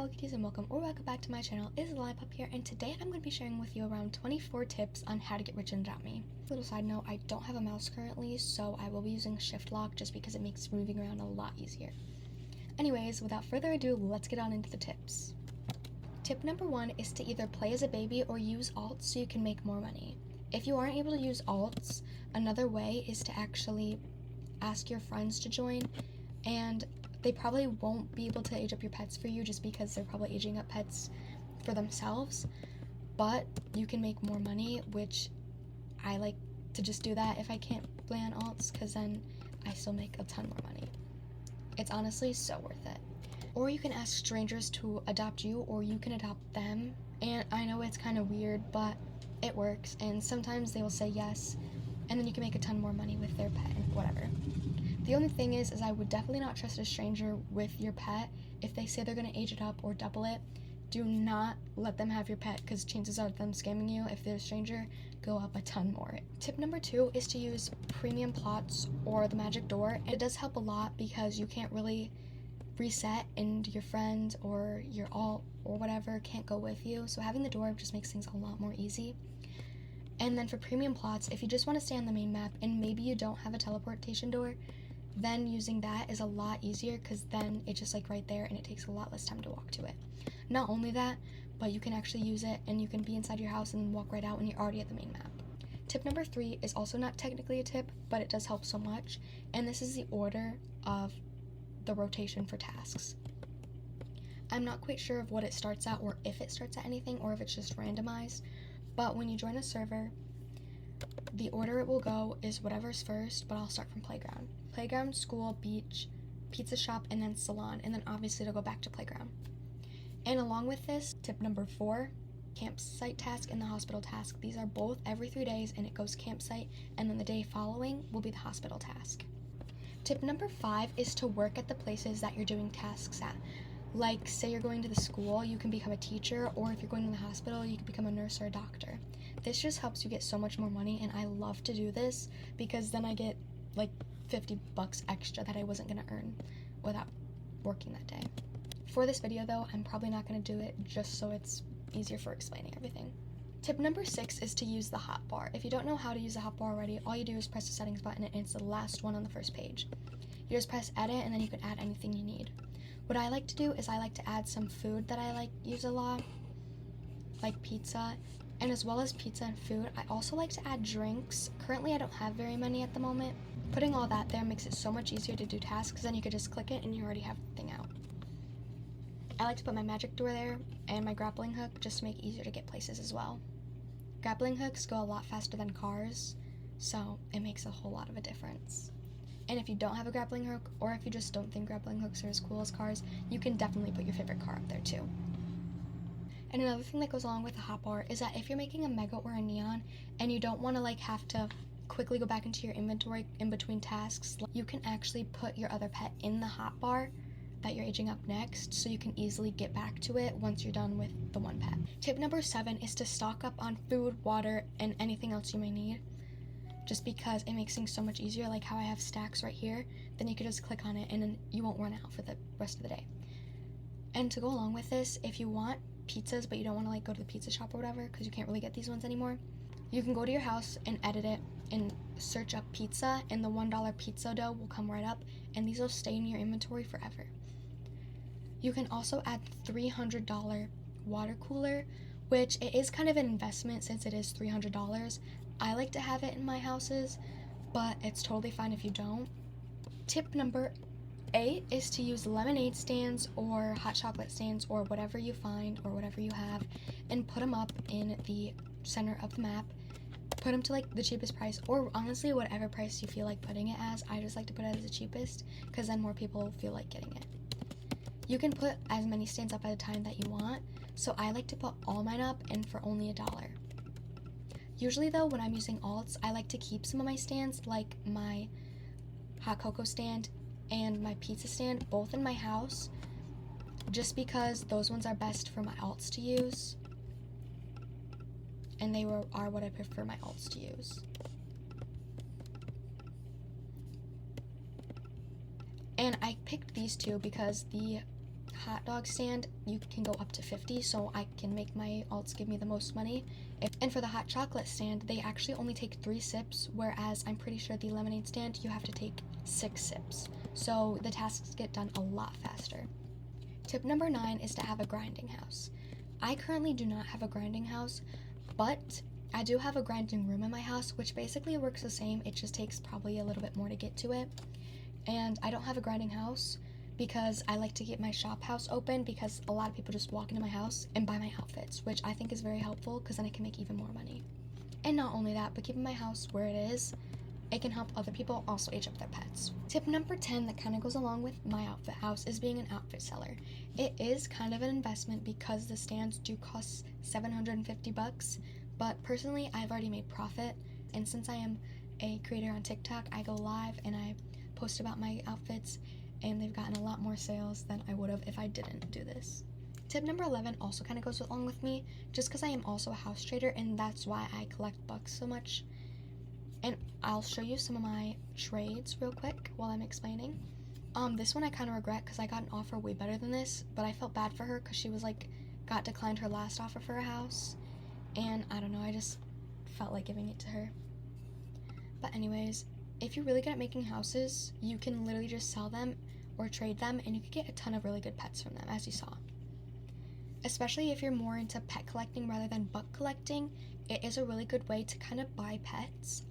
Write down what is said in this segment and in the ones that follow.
Hello Kitties and welcome back to my channel. It's luluvpop here, and today I'm going to be sharing with you around 24 tips on how to get rich without me. Little side note, I don't have a mouse currently, so I will be using shift lock just because it makes moving around a lot easier. Anyways, without further ado, let's get on into the tips. Tip number 1 is to either play as a baby or use alts so you can make more money. If you aren't able to use alts, another way is to actually ask your friends to join, and they probably won't be able to age up your pets for you just because they're probably aging up pets for themselves, but you can make more money, which I like to just do that if I can't play on alts, because then I still make a ton more money. It's honestly so worth it. Or you can ask strangers to adopt you, or you can adopt them, and I know it's kind of weird, but it works, and sometimes they will say yes, and then you can make a ton more money with their pet and whatever. The only thing is I would definitely not trust a stranger with your pet. If they say they're going to age it up or double it, do not let them have your pet, because chances are them scamming you, if they're a stranger, go up a ton more. Tip number 2 is to use premium plots or the magic door. It does help a lot because you can't really reset and your friend or your alt or whatever can't go with you, so having the door just makes things a lot more easy. And then for premium plots, if you just want to stay on the main map and maybe you don't have a teleportation door, then using that is a lot easier, because then it's just like right there and it takes a lot less time to walk to it. Not only that, but you can actually use it and you can be inside your house and then walk right out when you're already at the main map. Tip number 3 is also not technically a tip, but it does help so much, and this is the order of the rotation for tasks. I'm not quite sure of what it starts at, or if it starts at anything, or if it's just randomized, but when you join a server, the order it will go is whatever's first, but I'll start from playground. Playground, school, beach, pizza shop, and then salon, and then obviously it'll go back to playground. And along with this, tip number 4, campsite task and the hospital task. These are both every 3 days, and it goes campsite, and then the day following will be the hospital task. Tip number 5 is to work at the places that you're doing tasks at. Like, say you're going to the school, you can become a teacher, or if you're going to the hospital, you can become a nurse or a doctor. This just helps you get so much more money, and I love to do this because then I get like $50 extra that I wasn't going to earn without working that day. For this video though, I'm probably not going to do it just so it's easier for explaining everything. Tip number 6 is to use the hotbar. If you don't know how to use the hotbar already, all you do is press the settings button, and it's the last one on the first page. You just press edit, and then you can add anything you need. What I like to do is I like to add some food that I use a lot, like pizza, and as well as pizza and food, I also like to add drinks. Currently I don't have very many at the moment. Putting all that there makes it so much easier to do tasks, because then you could just click it and you already have the thing out. I like to put my magic door there and my grappling hook just to make it easier to get places as well. Grappling hooks go a lot faster than cars, so it makes a whole lot of a difference. And if you don't have a grappling hook, or if you just don't think grappling hooks are as cool as cars, you can definitely put your favorite car up there too. And another thing that goes along with the hotbar is that if you're making a mega or a neon and you don't want to have to quickly go back into your inventory in between tasks, you can actually put your other pet in the hotbar that you're aging up next, so you can easily get back to it once you're done with the one pet. Tip number 7 is to stock up on food, water, and anything else you may need, just because it makes things so much easier. Like how I have stacks right here, then you can just click on it and then you won't run out for the rest of the day. And to go along with this, if you want pizzas but you don't want to go to the pizza shop or whatever, because you can't really get these ones anymore, you can go to your house and edit it and search up pizza, and the $1 pizza dough will come right up, and these will stay in your inventory forever. You can also add $300 water cooler, which it is kind of an investment since it is $300. I like to have it in my houses, but it's totally fine if you don't. Tip number 8 is to use lemonade stands or hot chocolate stands or whatever you find or whatever you have, and put them up in the center of the map. Put them to the cheapest price, or honestly whatever price you feel like putting it as. I just like to put it as the cheapest, because then more people feel like getting it. You can put as many stands up at a time that you want, so I like to put all mine up and for only $1. Usually though, when I'm using alts, I like to keep some of my stands, like my hot cocoa stand and my pizza stand, both in my house, just because those ones are best for my alts to use, and they are what I prefer my alts to use. And I picked these two because the hot dog stand, you can go up to 50, so I can make my alts give me the most money. And for the hot chocolate stand, they actually only take 3 sips, whereas I'm pretty sure the lemonade stand, you have to take 6 sips. So the tasks get done a lot faster. Tip number 9 is to have a grinding house. I currently do not have a grinding house, but I do have a grinding room in my house, which basically works the same. It just takes probably a little bit more to get to it. And I don't have a grinding house because I like to keep my shop house open, because a lot of people just walk into my house and buy my outfits, which I think is very helpful because then I can make even more money. And not only that, but keeping my house where it is, it can help other people also age up their pets. Tip number 10 that kind of goes along with my outfit house is being an outfit seller. It is kind of an investment because the stands do cost $750, but personally I've already made profit, and since I am a creator on TikTok, I go live and I post about my outfits, and they've gotten a lot more sales than I would have if I didn't do this. Tip number 11 also kind of goes along with me, just because I am also a house trader, and that's why I collect bucks so much. And I'll show you some of my trades real quick while I'm explaining. This one I kind of regret because I got an offer way better than this, but I felt bad for her because she was like, got declined her last offer for a house, and I don't know, I just felt like giving it to her. But anyways, if you're really good at making houses, you can literally just sell them or trade them, and you could get a ton of really good pets from them, as you saw. Especially if you're more into pet collecting rather than buck collecting, it is a really good way to kind of buy pets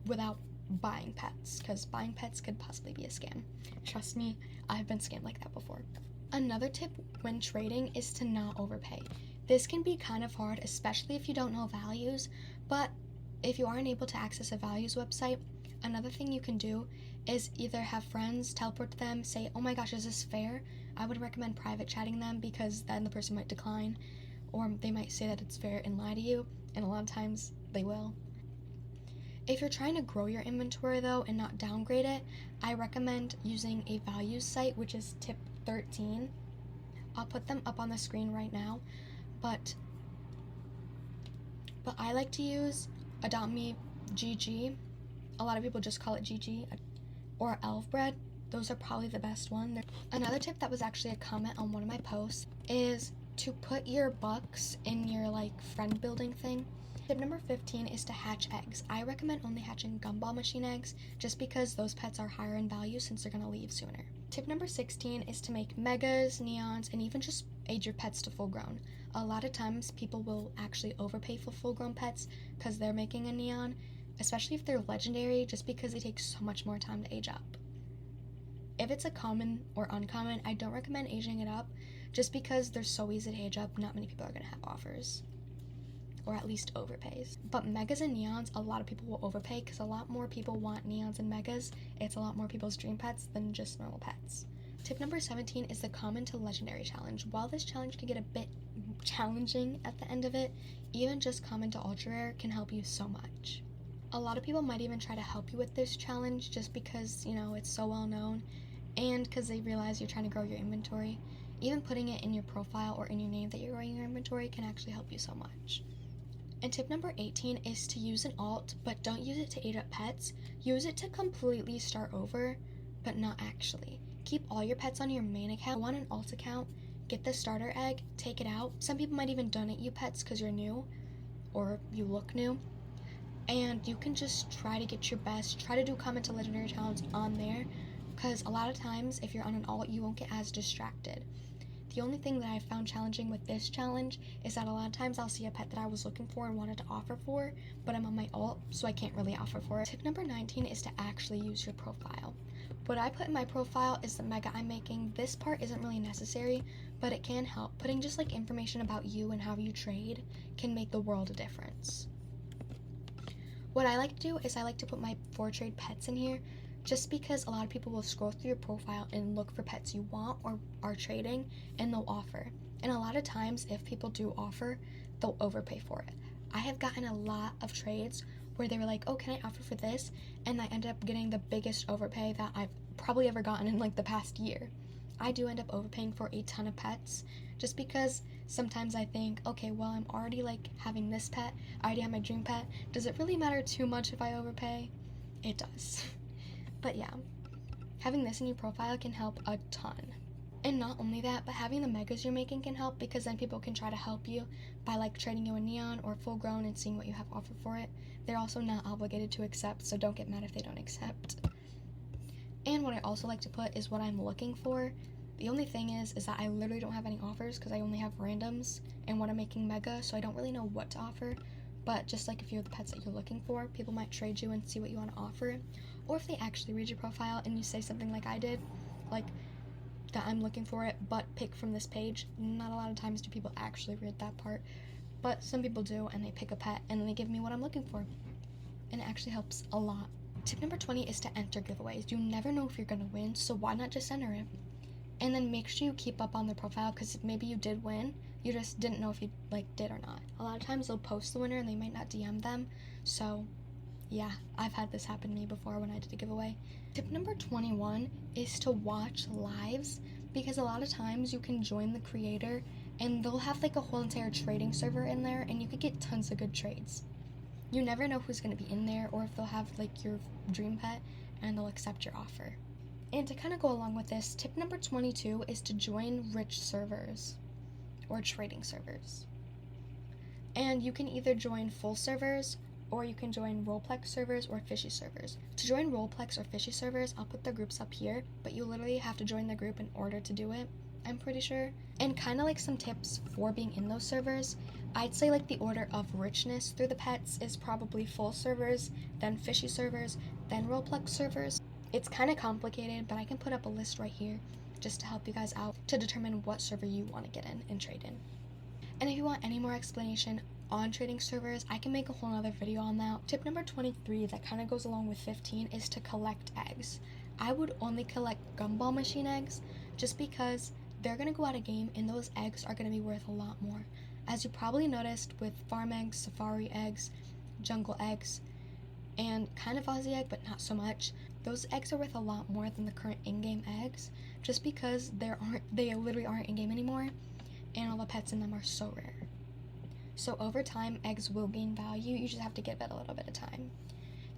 without buying pets, because buying pets could possibly be a scam. Trust me, I've been scammed like that before. Another tip when trading is to not overpay. This can be kind of hard, especially if you don't know values, but if you aren't able to access a values website, another thing you can do is either have friends teleport to them, say, oh my gosh, is this fair? I would recommend private chatting them, because then the person might decline, or they might say that it's fair and lie to you, and a lot of times they will. If you're trying to grow your inventory though and not downgrade it, I recommend using a values site, which is tip 13. I'll put them up on the screen right now, but I like to use Adopt Me GG. A lot of people just call it GG, or Elf Bread. Those are probably the best one. Another tip that was actually a comment on one of my posts is to put your bucks in your friend building thing. Tip number 15 is to hatch eggs. I recommend only hatching gumball machine eggs, just because those pets are higher in value since they're going to leave sooner. Tip number 16 is to make megas, neons, and even just age your pets to full grown. A lot of times people will actually overpay for full grown pets because they're making a neon, especially if they're legendary, just because they take so much more time to age up. If it's a common or uncommon, I don't recommend aging it up, just because they're so easy to age up, not many people are going to have offers, or at least overpays. But megas and neons, a lot of people will overpay because a lot more people want neons and megas. It's a lot more people's dream pets than just normal pets. Tip number 17 is the common to legendary challenge. While this challenge can get a bit challenging at the end of it, even just common to ultra rare can help you so much. A lot of people might even try to help you with this challenge just because, it's so well known, and because they realize you're trying to grow your inventory. Even putting it in your profile or in your name that you're growing your inventory can actually help you so much. And tip number 18 is to use an alt, but don't use it to age up pets. Use it to completely start over, but not actually. Keep all your pets on your main account. Go on an alt account, get the starter egg, take it out. Some people might even donate you pets because you're new, or you look new. And you can just try to get your best. Try to do common to legendary challenge on there, because a lot of times if you're on an alt, you won't get as distracted. The only thing that I found challenging with this challenge is that a lot of times I'll see a pet that I was looking for and wanted to offer for, but I'm on my alt, so I can't really offer for it. Tip number 19 is to actually use your profile. What I put in my profile is the mega I'm making. This part isn't really necessary, but it can help. Putting just information about you and how you trade can make the world a difference. What I like to do is I like to put my 4 trade pets in here, just because a lot of people will scroll through your profile and look for pets you want or are trading, and they'll offer. And a lot of times, if people do offer, they'll overpay for it. I have gotten a lot of trades where they were like, oh, can I offer for this? And I ended up getting the biggest overpay that I've probably ever gotten in the past year. I do end up overpaying for a ton of pets, just because sometimes I think, okay, well, I'm already having this pet, I already have my dream pet. Does it really matter too much if I overpay? It does. But yeah, having this in your profile can help a ton. And not only that, but having the megas you're making can help, because then people can try to help you by like trading you a neon or full grown and seeing what you have offered for it. They're also not obligated to accept, so don't get mad if they don't accept. And what I also like to put is what I'm looking for. The only thing is that I literally don't have any offers because I only have randoms and what I'm making mega, so I don't really know what to offer. But just like if you're the pets that you're looking for, people might trade you and see what you want to offer. Or if they actually read your profile and you say something like I did, like that I'm looking for it, but pick from this page. Not a lot of times do people actually read that part, but some people do, and they pick a pet and then they give me what I'm looking for, and it actually helps a lot. Tip number 20 is to enter giveaways. You never know if you're gonna win, so why not just enter it? And then make sure you keep up on their profile, because maybe you did win, you just didn't know if you did or not. A lot of times they'll post the winner and they might not DM them, so yeah, I've had this happen to me before when I did a giveaway. Tip number 21 is to watch lives, because a lot of times you can join the creator and they'll have like a whole entire trading server in there and you could get tons of good trades. You never know who's going to be in there, or if they'll have like your dream pet and they'll accept your offer. And to kind of go along with this, tip number 22 is to join rich servers or trading servers. And you can either join full servers, or you can join roleplex servers or fishy servers. To join roleplex or fishy servers, I'll put the groups up here, but you literally have to join the group in order to do it, I'm pretty sure. And kind of like some tips for being in those servers, I'd say like the order of richness through the pets is probably full servers, then fishy servers, then roleplex servers. It's kind of complicated, but I can put up a list right here just to help you guys out to determine what server you want to get in and trade in. And if you want any more explanation on trading servers, I can make a whole other video on that. Tip number 23 that kind of goes along with 15 is to collect eggs. I would only collect gumball machine eggs just because they're going to go out of game and those eggs are going to be worth a lot more. As you probably noticed with farm eggs, safari eggs, jungle eggs, and kind of Aussie egg, but not so much, those eggs are worth a lot more than the current in-game eggs, just because they literally aren't in-game anymore, and all the pets in them are so rare. So over time, eggs will gain value. You just have to give it a little bit of time.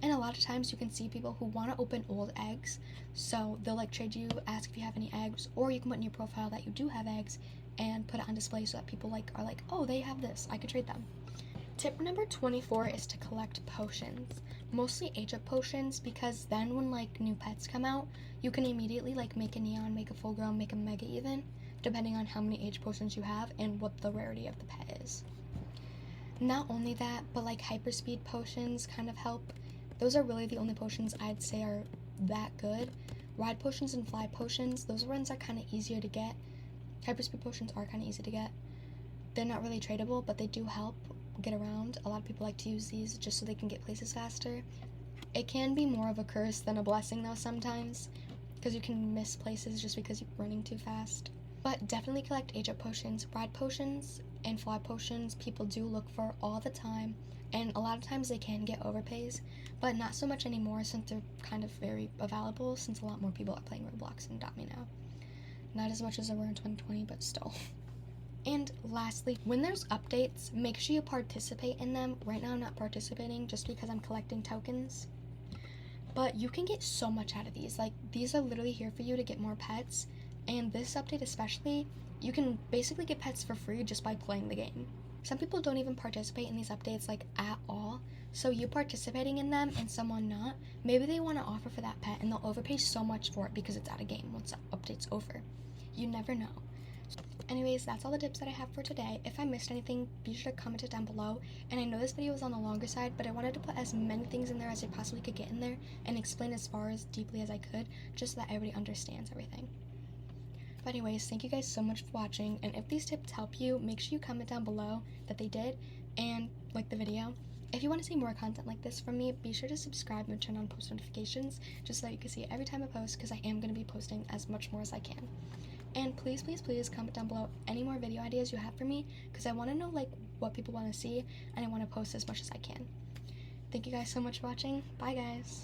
And a lot of times you can see people who want to open old eggs, so they'll like trade you, ask if you have any eggs, or you can put in your profile that you do have eggs and put it on display so that people are like, oh, they have this, I could trade them. Tip number 24 is to collect potions, mostly age up potions, because then when like new pets come out, you can immediately like make a neon, make a full grown, make a mega even, depending on how many age potions you have and what the rarity of the pet is. Not only that, but like hyperspeed potions kind of help. Those are really the only potions I'd say are that good. Ride potions and fly potions, those ones are kind of easier to get. Hyperspeed potions are kind of easy to get. They're not really tradable, but they do help get around. A lot of people like to use these just so they can get places faster. It can be more of a curse than a blessing though sometimes, because you can miss places just because you're running too fast. But definitely collect age up potions. Ride potions and fly potions people do look for all the time, and a lot of times they can get overpays, but not so much anymore since they're kind of very available, since a lot more people are playing Roblox and Dot.me now. Not as much as they were in 2020, but still. And lastly, when there's updates, make sure you participate in them. Right now I'm not participating just because I'm collecting tokens, but you can get so much out of these. Like, these are literally here for you to get more pets, and this update especially, you can basically get pets for free just by playing the game. Some people don't even participate in these updates like at all, so you participating in them and someone not, maybe they want to offer for that pet and they'll overpay so much for it because it's out of game once the update's over. You never know. Anyways, that's all the tips that I have for today. If I missed anything, be sure to comment it down below. And I know this video was on the longer side, but I wanted to put as many things in there as I possibly could get in there and explain as far as deeply as I could, just so that everybody understands everything. But anyways, thank you guys so much for watching, and if these tips help you, make sure you comment down below that they did and like the video. If you want to see more content like this from me, be sure to subscribe and turn on post notifications just so that you can see it every time I post, because I am going to be posting as much more as I can. And please, please, please comment down below any more video ideas you have for me, because I want to know like what people want to see, and I want to post as much as I can. Thank you guys so much for watching. Bye guys.